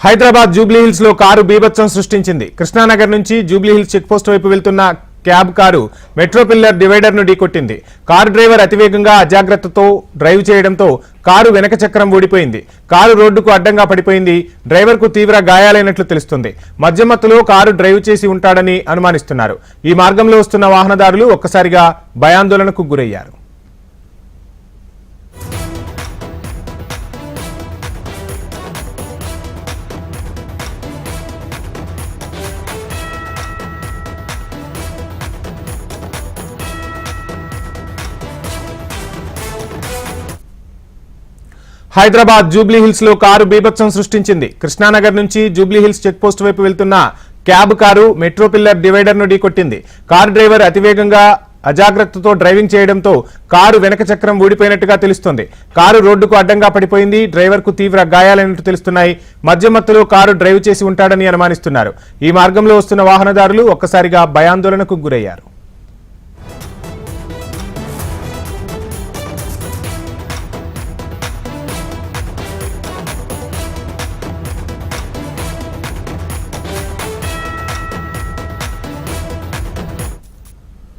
Hyderabad Jubilee hills లో car బీభత్సం సృష్టించింది. కృష్ణానగర్ నుంచి జూబ్లీ హిల్స్ చెక్ పోస్ట్ వైపు వెళ్తున్న cab car metro pillar divider ను ఢీకొట్టింది. కారు డ్రైవర్ అతివేగంగా అజాగ్రత్తతో డ్రైవ్ చేయడంతో కారు వెనక చక్రం ఊడిపోయింది. కారు రోడ్డుకు అడ్డంగా పడిపోయింది. డ్రైవర్ కు తీవ్ర గాయాలైనట్లు తెలుస్తుంది. మధ్యమత్తులో కారు డ్రైవ్ చేసి ఉంటాడని అనుమానిస్తున్నారు. ఈ మార్గంలో వస్తున్న వాహనదారులు ఒక్కసారిగా భయాందోళనకు గురయ్యారు. హైదరాబాద్ జూబ్లీ హిల్స్ లో కారు బీభత్సం సృష్టించింది. కృష్ణానగర్ నుంచి జూబ్లీ హిల్స్ చెక్ పోస్ట్ వైపు వెళ్తున్న cab car metro pillar divider ను ఢీకొట్టింది. కారు డ్రైవర్ అతివేగంగా అజాగ్రత్తతో డ్రైవింగ్ చేయడంతో కారు వెనక చక్రం ఊడిపోయినట్టుగా తెలుస్తోంది. కారు రోడ్డుకు అడ్డంగా పడిపోయింది. డ్రైవర్ కు తీవ్ర గాయాలైనట్టు తెలుస్తున్నాయి. మధ్యమత్తులో కారు డ్రైవ్ చేసి ఉంటాడని అనుమానిస్తున్నారు. ఈ మార్గంలో వస్తున్న వాహనదారులు ఒక్కసారిగా భయాందోళనకు గురయ్యారు.